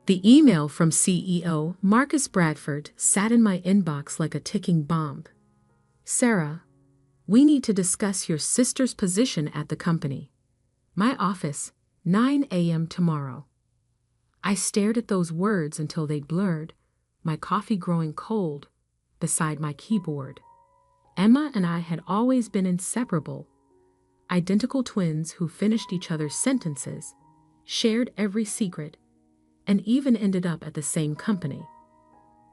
The email from CEO Marcus Bradford sat in my inbox like a ticking bomb. Sarah, we need to discuss your sister's position at the company. My office, 9 a.m. tomorrow. I stared at those words until they blurred, my coffee growing cold beside my keyboard. Emma and I had always been inseparable, identical twins who finished each other's sentences, shared every secret, and even ended up at the same company.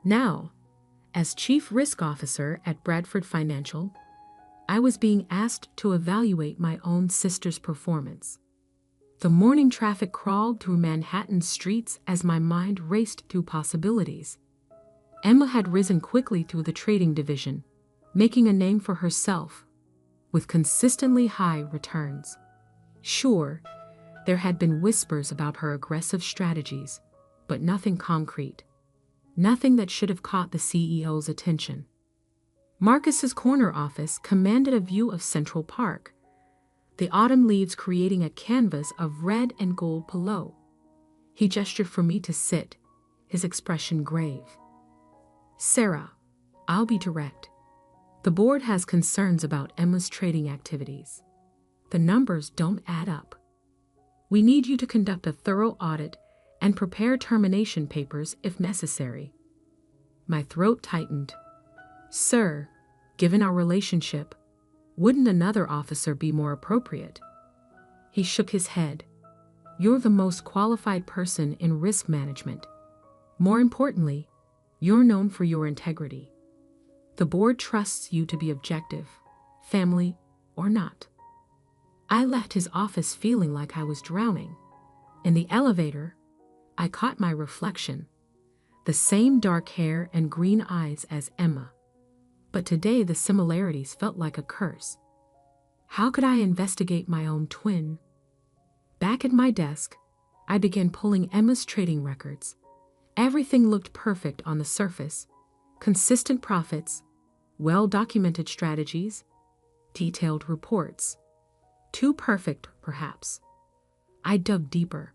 Now, as Chief Risk Officer at Bradford Financial, I was being asked to evaluate my own sister's performance. The morning traffic crawled through Manhattan's streets as my mind raced through possibilities. Emma had risen quickly through the trading division, making a name for herself, with consistently high returns. Sure, there had been whispers about her aggressive strategies, but nothing concrete. Nothing that should have caught the CEO's attention. Marcus's corner office commanded a view of Central Park, the autumn leaves creating a canvas of red and gold below. He gestured for me to sit, his expression grave. Sarah, I'll be direct. The board has concerns about Emma's trading activities. The numbers don't add up. We need you to conduct a thorough audit and prepare termination papers if necessary. My throat tightened. Sir, given our relationship, wouldn't another officer be more appropriate? He shook his head. You're the most qualified person in risk management. More importantly, you're known for your integrity. The board trusts you to be objective, family or not. I left his office feeling like I was drowning. In the elevator, I caught my reflection, the same dark hair and green eyes as Emma. But today the similarities felt like a curse. How could I investigate my own twin? Back at my desk, I began pulling Emma's trading records. Everything looked perfect on the surface. Consistent profits, well-documented strategies, detailed reports. Too perfect, perhaps. I dug deeper,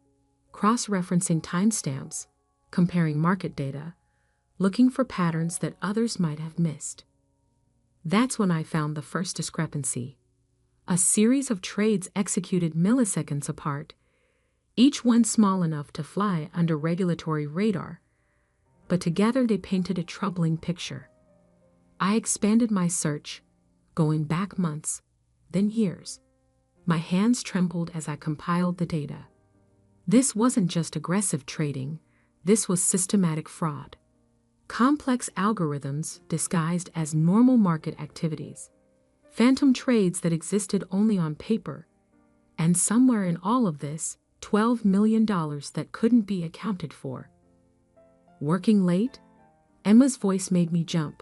cross-referencing timestamps, comparing market data, looking for patterns that others might have missed. That's when I found the first discrepancy. A series of trades executed milliseconds apart, each one small enough to fly under regulatory radar, but together they painted a troubling picture. I expanded my search, going back months, then years. My hands trembled as I compiled the data. This wasn't just aggressive trading, this was systematic fraud. Complex algorithms disguised as normal market activities. Phantom trades that existed only on paper. And somewhere in all of this, $12 million that couldn't be accounted for. Working late? Emma's voice made me jump.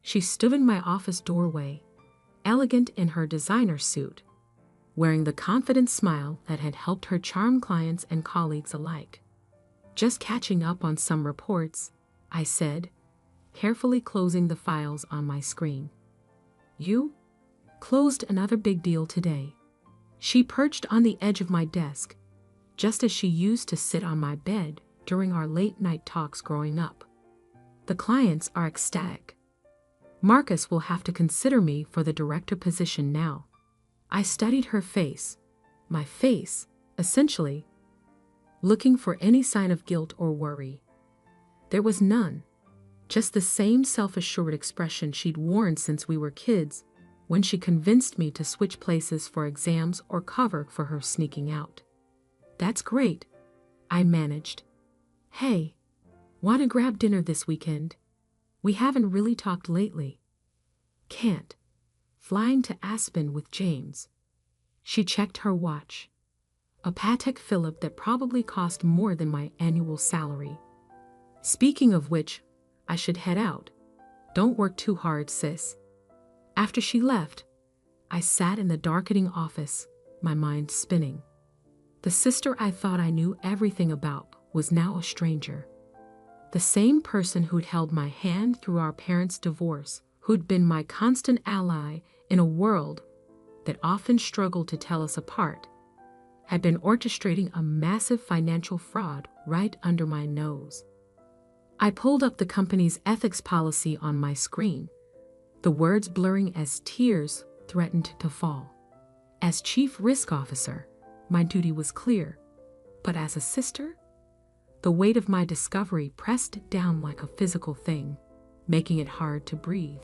She stood in my office doorway, elegant in her designer suit, wearing the confident smile that had helped her charm clients and colleagues alike. Just catching up on some reports, I said, carefully closing the files on my screen. You? Closed another big deal today. She perched on the edge of my desk, just as she used to sit on my bed during our late-night talks growing up. The clients are ecstatic. Marcus will have to consider me for the director position now. I studied her face, my face, essentially, looking for any sign of guilt or worry. There was none, just the same self-assured expression she'd worn since we were kids when she convinced me to switch places for exams or cover for her sneaking out. That's great, I managed. Hey, want to grab dinner this weekend? We haven't really talked lately. Can't. Flying to Aspen with James. She checked her watch. A Patek Philippe that probably cost more than my annual salary. Speaking of which, I should head out. Don't work too hard, sis. After she left, I sat in the darkening office, my mind spinning. The sister I thought I knew everything about was now a stranger. The same person who'd held my hand through our parents' divorce, who'd been my constant ally in a world that often struggled to tell us apart, had been orchestrating a massive financial fraud right under my nose. I pulled up the company's ethics policy on my screen, the words blurring as tears threatened to fall. As Chief Risk Officer, my duty was clear, but as a sister, the weight of my discovery pressed down like a physical thing, making it hard to breathe.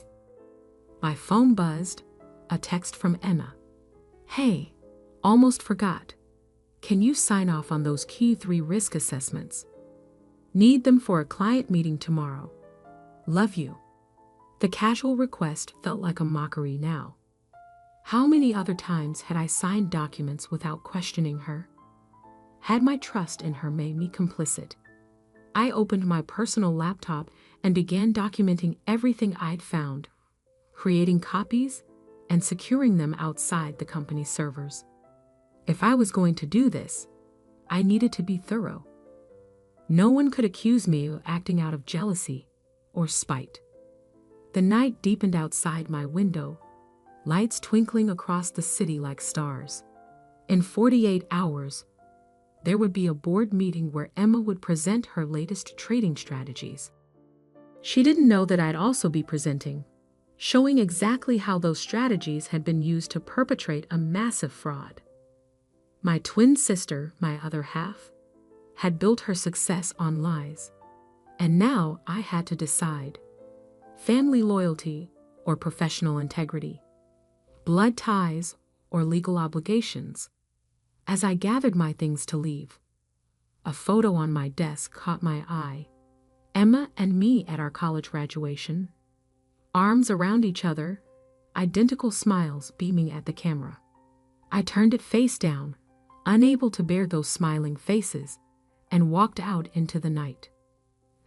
My phone buzzed, a text from Emma. "Hey, almost forgot. Can you sign off on those Q3 risk assessments? Need them for a client meeting tomorrow. Love you." The casual request felt like a mockery now. How many other times had I signed documents without questioning her? Had my trust in her made me complicit? I opened my personal laptop and began documenting everything I'd found, creating copies and securing them outside the company's servers. If I was going to do this, I needed to be thorough. No one could accuse me of acting out of jealousy or spite. The night deepened outside my window, lights twinkling across the city like stars. In 48 hours, there would be a board meeting where Emma would present her latest trading strategies. She didn't know that I'd also be presenting, showing exactly how those strategies had been used to perpetrate a massive fraud. My twin sister, my other half, had built her success on lies, and now I had to decide: family loyalty or professional integrity, blood ties or legal obligations. As I gathered my things to leave, a photo on my desk caught my eye. Emma and me at our college graduation, arms around each other, identical smiles beaming at the camera. I turned it face down, unable to bear those smiling faces, and walked out into the night.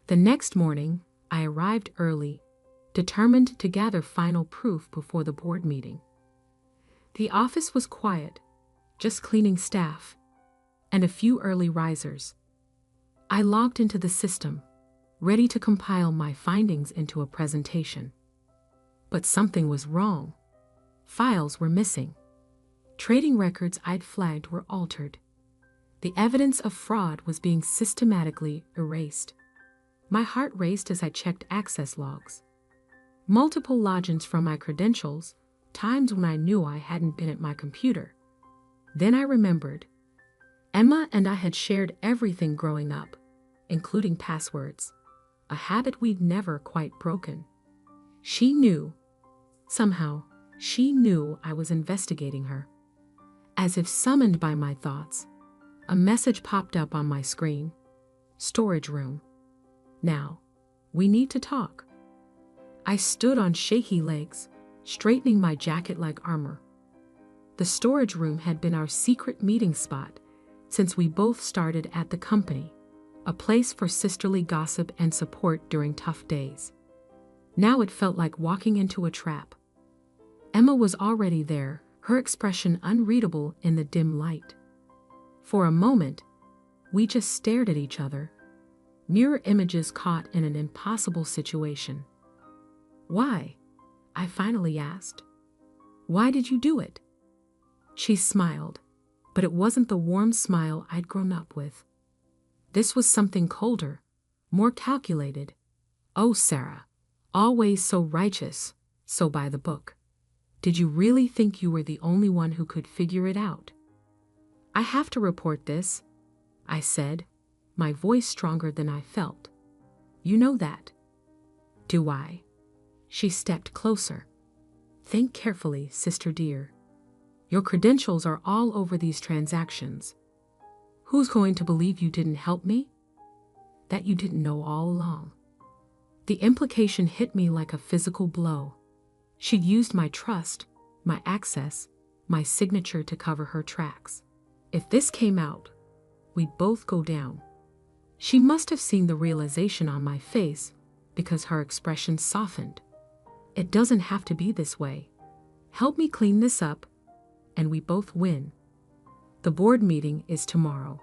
The next morning, I arrived early, determined to gather final proof before the board meeting. The office was quiet, just cleaning staff and a few early risers. I logged into the system, ready to compile my findings into a presentation. But something was wrong. Files were missing. Trading records I'd flagged were altered. The evidence of fraud was being systematically erased. My heart raced as I checked access logs. Multiple logins from my credentials, times when I knew I hadn't been at my computer. Then I remembered. Emma and I had shared everything growing up, including passwords, a habit we'd never quite broken. She knew. Somehow, she knew I was investigating her. As if summoned by my thoughts, a message popped up on my screen. Storage room. Now, we need to talk. I stood on shaky legs, straightening my jacket like armor. The storage room had been our secret meeting spot since we both started at the company, a place for sisterly gossip and support during tough days. Now it felt like walking into a trap. Emma was already there, her expression unreadable in the dim light. For a moment, we just stared at each other, mirror images caught in an impossible situation. "Why?" I finally asked. "Why did you do it?" She smiled, but it wasn't the warm smile I'd grown up with. This was something colder, more calculated. "Oh, Sarah, always so righteous, so by the book. Did you really think you were the only one who could figure it out?" "I have to report this," I said, my voice stronger than I felt. "You know that." "Do I?" She stepped closer. "Think carefully, sister dear. Your credentials are all over these transactions. Who's going to believe you didn't help me? That you didn't know all along?" The implication hit me like a physical blow. She'd used my trust, my access, my signature to cover her tracks. If this came out, we'd both go down. She must have seen the realization on my face because her expression softened. "It doesn't have to be this way. Help me clean this up, and we both win. The board meeting is tomorrow.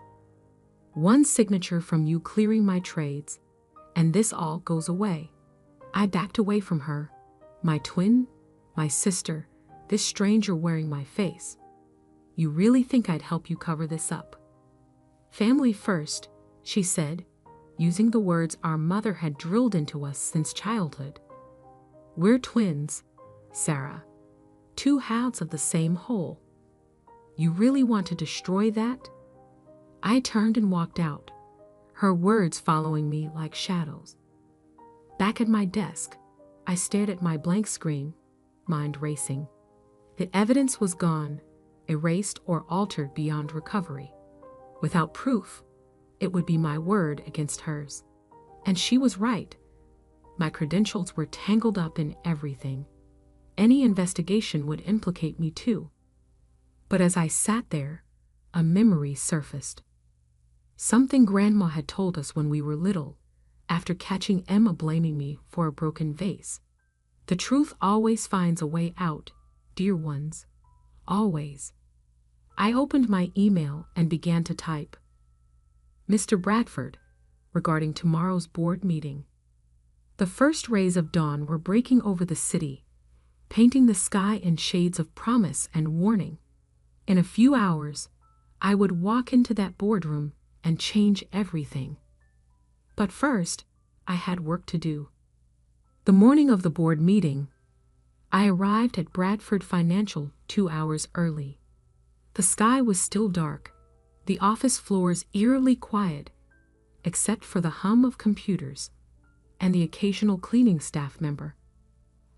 One signature from you clearing my trades, and this all goes away." I backed away from her. My twin, my sister, this stranger wearing my face. "You really think I'd help you cover this up?" "Family first," she said, using the words our mother had drilled into us since childhood. We're twins, Sarah. Two halves of the same whole. You really want to destroy that? I turned and walked out, her words following me like shadows. Back at my desk, I stared at my blank screen, mind racing. The evidence was gone, erased or altered beyond recovery. Without proof, it would be my word against hers. And she was right. My credentials were tangled up in everything. Any investigation would implicate me too. But as I sat there, a memory surfaced. Something Grandma had told us when we were little, after catching Emma blaming me for a broken vase. The truth always finds a way out, dear ones. Always. I opened my email and began to type. Mr. Bradford, regarding tomorrow's board meeting. The first rays of dawn were breaking over the city, painting the sky in shades of promise and warning. In a few hours, I would walk into that boardroom and change everything. But first, I had work to do. The morning of the board meeting, I arrived at Bradford Financial 2 hours early. The sky was still dark, the office floors eerily quiet, except for the hum of computers and the occasional cleaning staff member.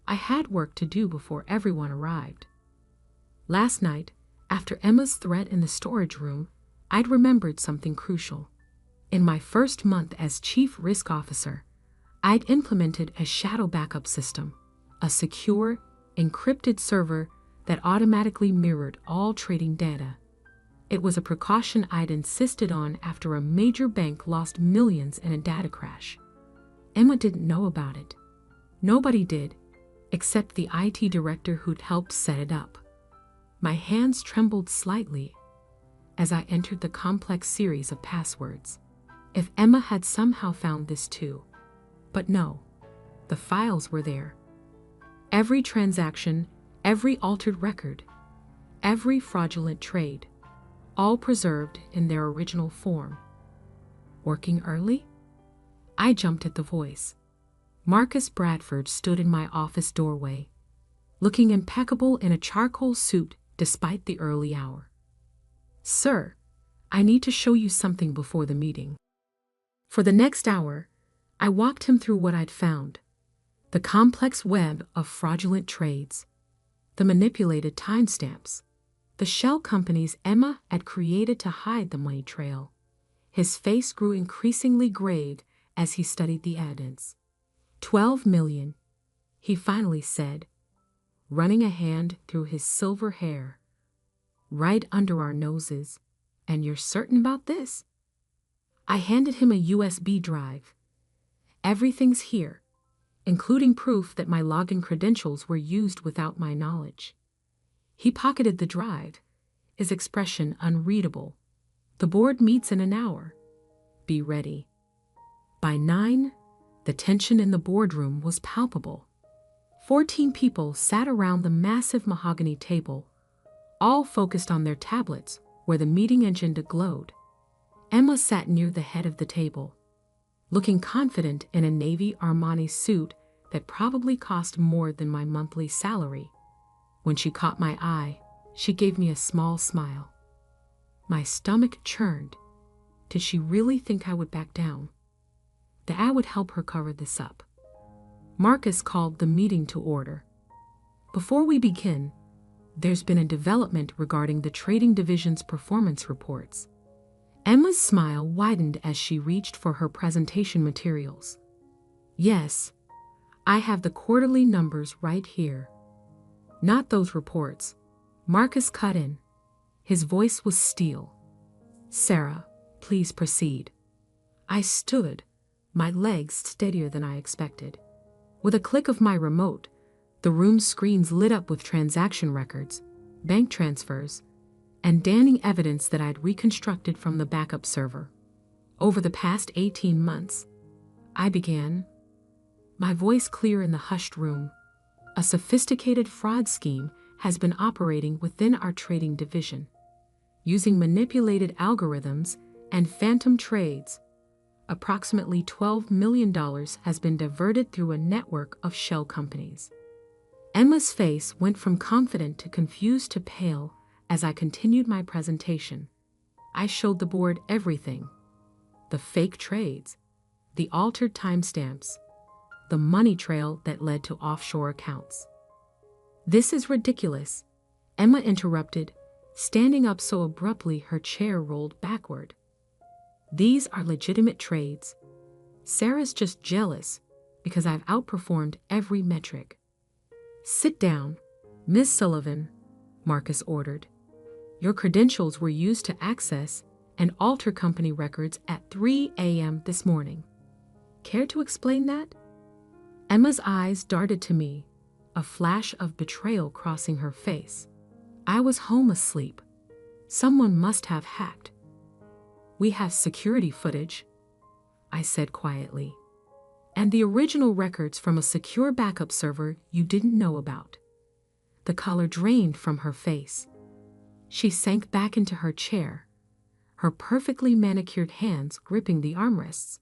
I had work to do before everyone arrived. Last night, after Emma's threat in the storage room, I'd remembered something crucial. In my first month as Chief Risk Officer, I'd implemented a shadow backup system, a secure, encrypted server that automatically mirrored all trading data. It was a precaution I'd insisted on after a major bank lost millions in a data crash. Emma didn't know about it. Nobody did, except the IT director who'd helped set it up. My hands trembled slightly as I entered the complex series of passwords. If Emma had somehow found this too. But no, the files were there. Every transaction, every altered record, every fraudulent trade, all preserved in their original form. Working early? I jumped at the voice. Marcus Bradford stood in my office doorway, looking impeccable in a charcoal suit despite the early hour. Sir, I need to show you something before the meeting. For the next hour, I walked him through what I'd found. The complex web of fraudulent trades, the manipulated timestamps, the shell companies Emma had created to hide the money trail. His face grew increasingly grave as he studied the evidence. 12 million, he finally said, running a hand through his silver hair. Right under our noses. And you're certain about this? I handed him a USB drive. Everything's here, including proof that my login credentials were used without my knowledge. He pocketed the drive, his expression unreadable. The board meets in an hour. Be ready. By 9, the tension in the boardroom was palpable. 14 people sat around the massive mahogany table, all focused on their tablets where the meeting agenda glowed. Emma sat near the head of the table, looking confident in a navy Armani suit that probably cost more than my monthly salary. When she caught my eye, she gave me a small smile. My stomach churned. Did she really think I would back down? That I would help her cover this up. Marcus called the meeting to order. Before we begin, there's been a development regarding the trading division's performance reports. Emma's smile widened as she reached for her presentation materials. Yes, I have the quarterly numbers right here. Not those reports. Marcus cut in. His voice was steel. Sarah, please proceed. I stood, my legs steadier than I expected. With a click of my remote, the room's screens lit up with transaction records, bank transfers, and damning evidence that I'd reconstructed from the backup server. Over the past 18 months, I began, my voice clear in the hushed room. A sophisticated fraud scheme has been operating within our trading division, using manipulated algorithms and phantom trades Approximately $12 million has been diverted through a network of shell companies. Emma's face went from confident to confused to pale as I continued my presentation. I showed the board everything: the fake trades, the altered timestamps, the money trail that led to offshore accounts. "This is ridiculous," Emma interrupted, standing up so abruptly her chair rolled backward. "These are legitimate trades. Sarah's just jealous because I've outperformed every metric." "Sit down, Miss Sullivan," Marcus ordered. "Your credentials were used to access and alter company records at 3 a.m. this morning. Care to explain that?" Emma's eyes darted to me, a flash of betrayal crossing her face. I was home asleep. Someone must have hacked. "We have security footage," I said quietly, "and the original records from a secure backup server you didn't know about." The color drained from her face. She sank back into her chair, her perfectly manicured hands gripping the armrests.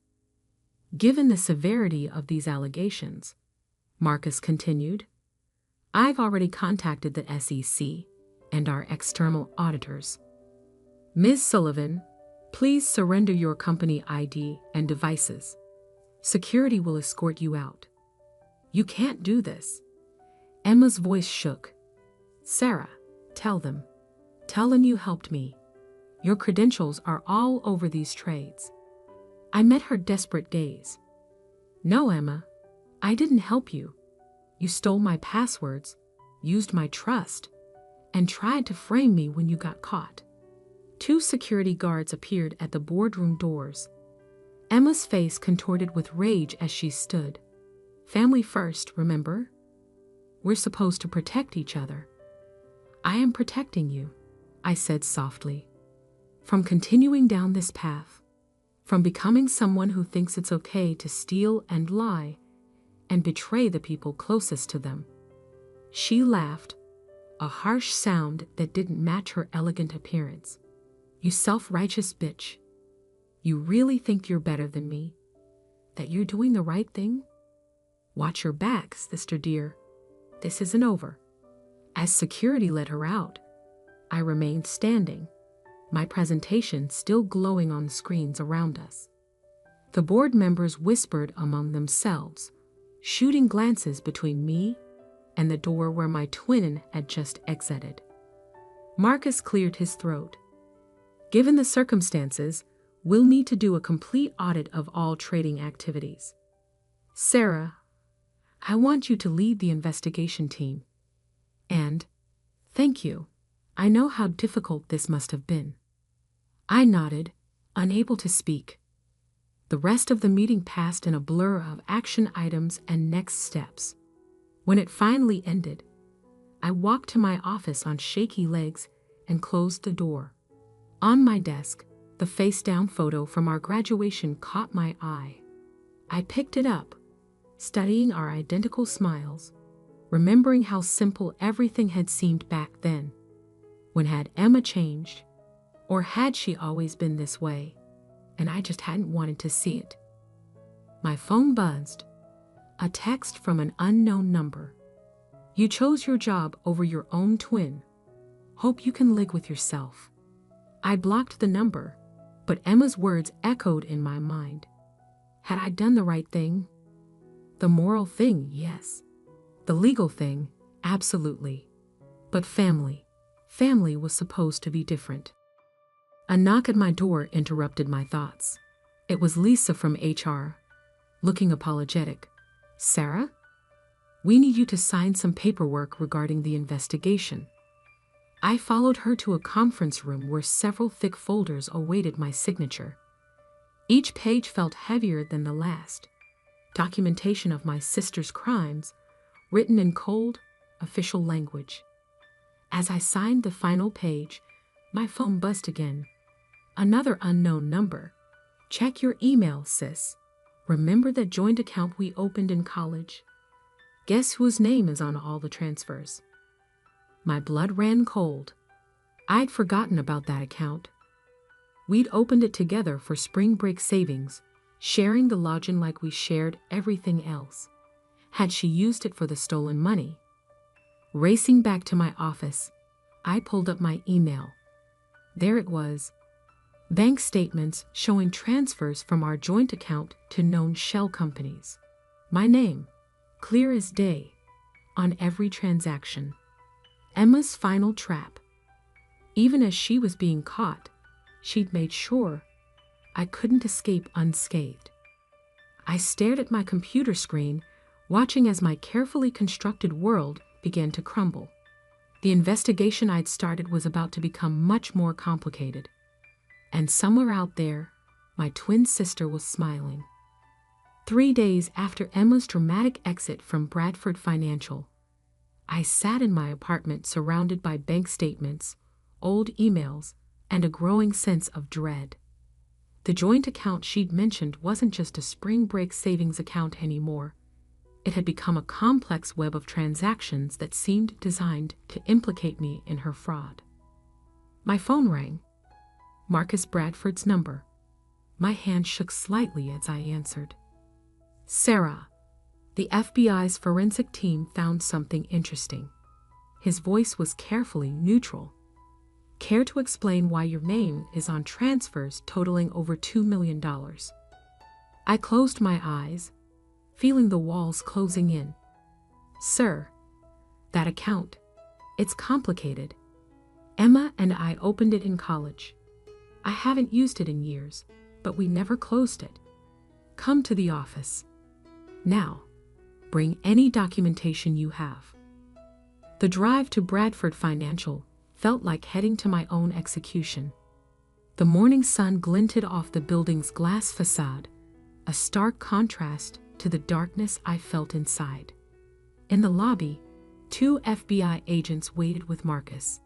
"Given the severity of these allegations," Marcus continued, "I've already contacted the SEC and our external auditors. Ms. Sullivan, please surrender your company ID and devices. Security will escort you out." "You can't do this." Emma's voice shook. "Sarah, tell them. Tell them you helped me. Your credentials are all over these trades." I met her desperate gaze. "No, Emma, I didn't help you. You stole my passwords, used my trust, and tried to frame me when you got caught." Two security guards appeared at the boardroom doors. Emma's face contorted with rage as she stood. "Family first, remember? We're supposed to protect each other." "I am protecting you," I said softly, "from continuing down this path, from becoming someone who thinks it's okay to steal and lie and betray the people closest to them." She laughed, a harsh sound that didn't match her elegant appearance. "You self-righteous bitch. You really think you're better than me? That you're doing the right thing? Watch your back, sister dear. This isn't over." As security let her out, I remained standing, my presentation still glowing on the screens around us. The board members whispered among themselves, shooting glances between me and the door where my twin had just exited. Marcus cleared his throat. "Given the circumstances, we'll need to do a complete audit of all trading activities. Sarah, I want you to lead the investigation team. And thank you. I know how difficult this must have been." I nodded, unable to speak. The rest of the meeting passed in a blur of action items and next steps. When it finally ended, I walked to my office on shaky legs and closed the door. On my desk, the face-down photo from our graduation caught my eye. I picked it up, studying our identical smiles, remembering how simple everything had seemed back then. When had Emma changed? Or had she always been this way, and I just hadn't wanted to see it? My phone buzzed. A text from an unknown number. "You chose your job over your own twin. Hope you can live with yourself." I blocked the number, but Emma's words echoed in my mind. Had I done the right thing? The moral thing, yes. The legal thing, absolutely. But family was supposed to be different. A knock at my door interrupted my thoughts. It was Lisa from HR, looking apologetic. "Sarah? We need you to sign some paperwork regarding the investigation." I followed her to a conference room where several thick folders awaited my signature. Each page felt heavier than the last. Documentation of my sister's crimes, written in cold, official language. As I signed the final page, my phone buzzed again. Another unknown number. "Check your email, sis. Remember that joint account we opened in college? Guess whose name is on all the transfers?" My blood ran cold. I'd forgotten about that account. We'd opened it together for spring break savings sharing the login like we shared everything else. Had she used it for the stolen money? Racing back to my office, I pulled up my email. There it was. Bank statements showing transfers from our joint account to known shell companies. My name, clear as day, on every transaction. Emma's final trap. Even as she was being caught, she'd made sure I couldn't escape unscathed. I stared at my computer screen, watching as my carefully constructed world began to crumble. The investigation I'd started was about to become much more complicated. And somewhere out there, my twin sister was smiling. 3 days after Emma's dramatic exit from Bradford Financial, I sat in my apartment surrounded by bank statements, old emails, and a growing sense of dread. The joint account she'd mentioned wasn't just a spring break savings account anymore. It had become a complex web of transactions that seemed designed to implicate me in her fraud. My phone rang. Marcus Bradford's number. My hand shook slightly as I answered. Sarah, the FBI's forensic team found something interesting. His voice was carefully neutral. Care to explain why your name is on transfers totaling over $2 million? I closed my eyes, feeling the walls closing in. Sir, that account, it's complicated. Emma and I opened it in college. I haven't used it in years, but we never closed it. Come to the office. Now, bring any documentation you have. The drive to Bradford Financial felt like heading to my own execution. The morning sun glinted off the building's glass facade, a stark contrast to the darkness I felt inside. In the lobby, 2 FBI agents waited with Marcus.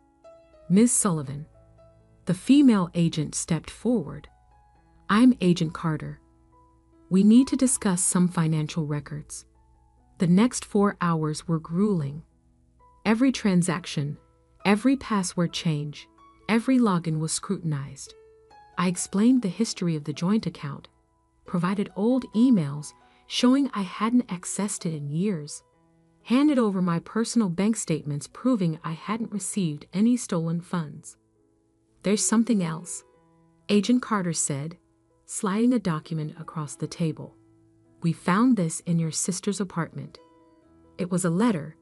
Ms. Sullivan. The female agent stepped forward. I'm Agent Carter. We need to discuss some financial records. The next 4 hours were grueling. Every transaction, every password change, every login was scrutinized. I explained the history of the joint account, provided old emails showing I hadn't accessed it in years, handed over my personal bank statements proving I hadn't received any stolen funds. There's something else, Agent Carter said, sliding a document across the table. We found this in your sister's apartment. It was a letter,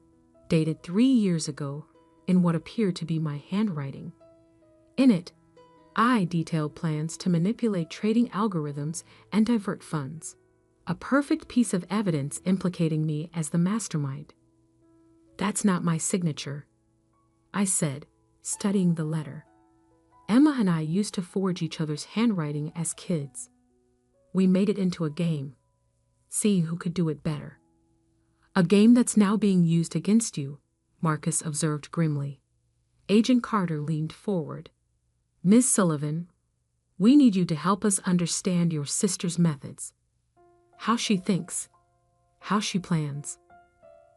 dated 3 years ago, in what appeared to be my handwriting. In it, I detailed plans to manipulate trading algorithms and divert funds. A perfect piece of evidence implicating me as the mastermind. That's not my signature, I said, studying the letter. Emma and I used to forge each other's handwriting as kids. We made it into a game, seeing who could do it better. A game that's now being used against you, Marcus observed grimly. Agent Carter leaned forward. Ms. Sullivan, we need you to help us understand your sister's methods. How she thinks, how she plans.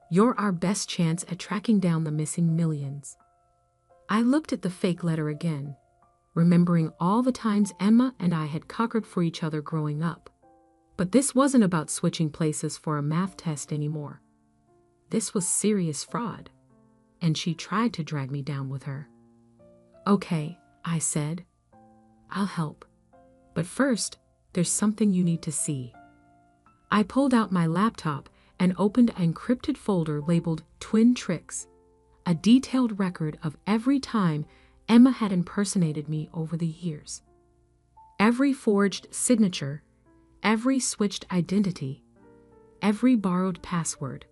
You're our best chance at tracking down the missing millions. I looked at the fake letter again, remembering all the times Emma and I had cockered for each other growing up. But this wasn't about switching places for a math test anymore. This was serious fraud, and she tried to drag me down with her. Okay, I said. I'll help. But first, there's something you need to see. I pulled out my laptop and opened an encrypted folder labeled Twin Tricks, a detailed record of every time Emma had impersonated me over the years. Every forged signature, every switched identity, every borrowed password.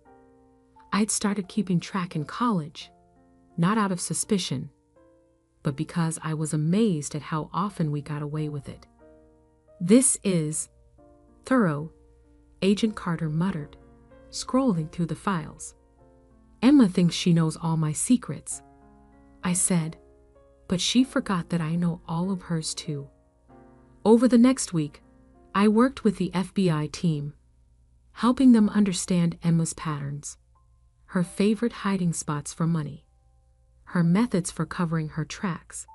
I'd started keeping track in college, not out of suspicion, but because I was amazed at how often we got away with it. This is thorough, Agent Carter muttered, scrolling through the files. Emma thinks she knows all my secrets, I said, but she forgot that I know all of hers too. Over the next week, I worked with the FBI team, helping them understand Emma's patterns, her favorite hiding spots for money, her methods for covering her tracks,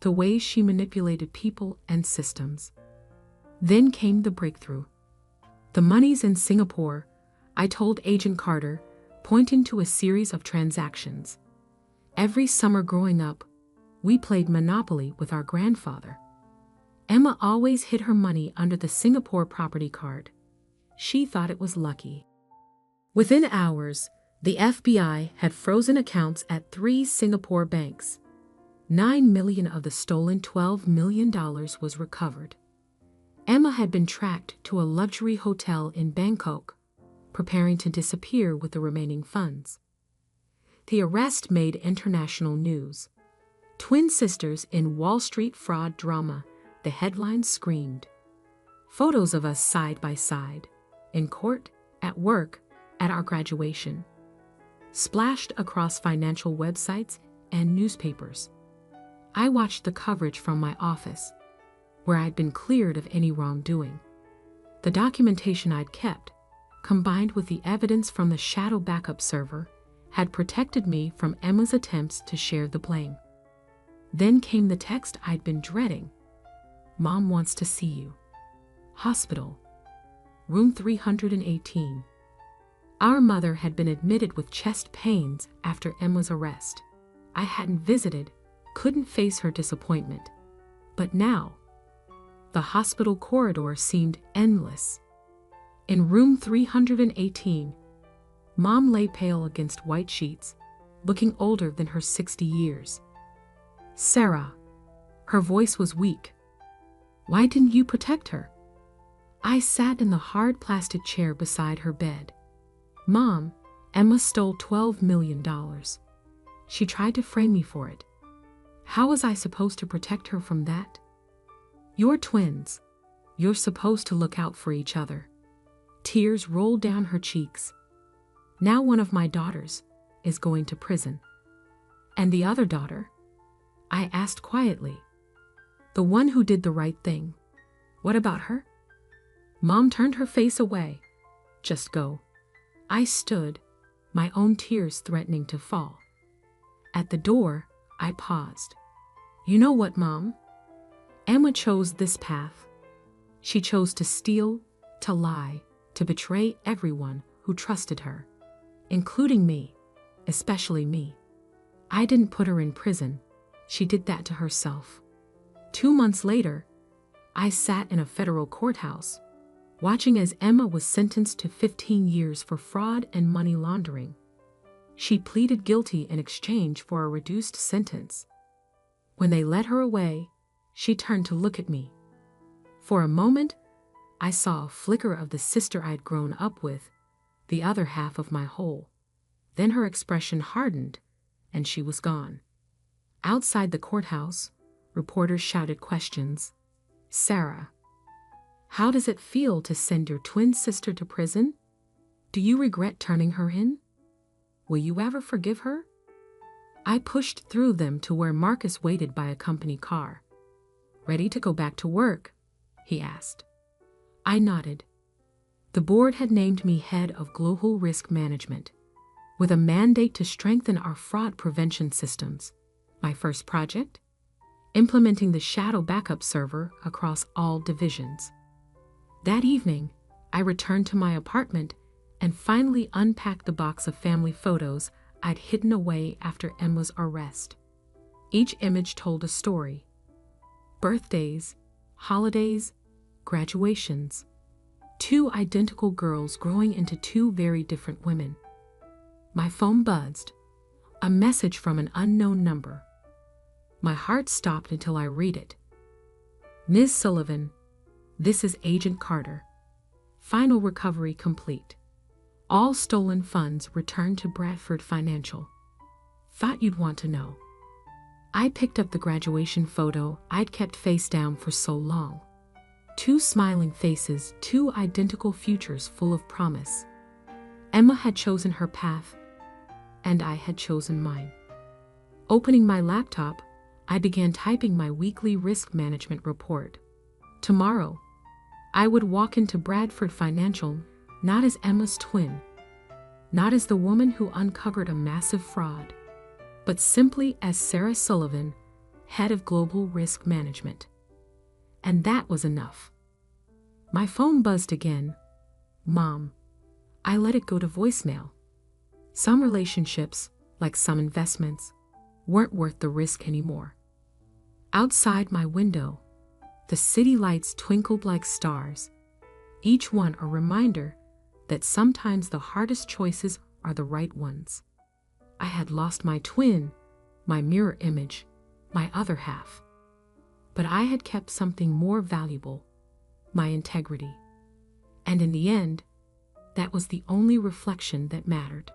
the ways she manipulated people and systems. Then came the breakthrough. The money's in Singapore, I told Agent Carter, pointing to a series of transactions. Every summer growing up, we played Monopoly with our grandfather. Emma always hid her money under the Singapore property card. She thought it was lucky. Within hours, the FBI had frozen accounts at 3 Singapore banks. $9 million of the stolen $12 million was recovered. Emma had been tracked to a luxury hotel in Bangkok, preparing to disappear with the remaining funds. The arrest made international news. Twin sisters in Wall Street fraud drama, the headlines screamed. Photos of us side by side, in court, at work, at our graduation, splashed across financial websites and newspapers. I watched the coverage from my office, where I'd been cleared of any wrongdoing. The documentation I'd kept, combined with the evidence from the shadow backup server, had protected me from Emma's attempts to share the blame. Then came the text I'd been dreading. Mom wants to see you. Hospital. Room 318. Our mother had been admitted with chest pains after Emma's arrest. I hadn't visited, couldn't face her disappointment. But now, the hospital corridor seemed endless. In room 318, Mom lay pale against white sheets, looking older than her 60 years. Sarah. Her voice was weak. Why didn't you protect her? I sat in the hard plastic chair beside her bed. Mom, Emma stole $12 million. She tried to frame me for it. How was I supposed to protect her from that? You're twins. You're supposed to look out for each other. Tears rolled down her cheeks. Now one of my daughters is going to prison. And the other daughter? I asked quietly. The one who did the right thing. What about her? Mom turned her face away. Just go. I stood, my own tears threatening to fall. At the door, I paused. You know what, Mom? Emma chose this path. She chose to steal, to lie, to betray everyone who trusted her, including me, especially me. I didn't put her in prison. She did that to herself. 2 months later, I sat in a federal courthouse, watching as Emma was sentenced to 15 years for fraud and money laundering. She pleaded guilty in exchange for a reduced sentence. When they led her away, she turned to look at me. For a moment, I saw a flicker of the sister I'd grown up with, the other half of my whole. Then her expression hardened, and she was gone. Outside the courthouse, reporters shouted questions. Sarah, how does it feel to send your twin sister to prison? Do you regret turning her in? Will you ever forgive her? I pushed through them to where Marcus waited by a company car. Ready to go back to work? He asked. I nodded. The board had named me head of global risk management, with a mandate to strengthen our fraud prevention systems. My first project? Implementing the shadow backup server across all divisions. That evening, I returned to my apartment and finally unpacked the box of family photos I'd hidden away after Emma's arrest. Each image told a story. Birthdays, holidays, graduations. 2 identical girls growing into 2 very different women. My phone buzzed. A message from an unknown number. My heart stopped until I read it. Ms. Sullivan, this is Agent Carter. Final recovery complete. All stolen funds returned to Bradford Financial. Thought you'd want to know. I picked up the graduation photo I'd kept face down for so long. 2 smiling faces, 2 identical futures full of promise. Emma had chosen her path, and I had chosen mine. Opening my laptop, I began typing my weekly risk management report. Tomorrow, I would walk into Bradford Financial not as Emma's twin, not as the woman who uncovered a massive fraud, but simply as Sarah Sullivan, head of global risk management. And that was enough. My phone buzzed again. Mom, I let it go to voicemail. Some relationships, like some investments, weren't worth the risk anymore. Outside my window, the city lights twinkled like stars, each one a reminder that sometimes the hardest choices are the right ones. I had lost my twin, my mirror image, my other half. But I had kept something more valuable, my integrity. And in the end, that was the only reflection that mattered.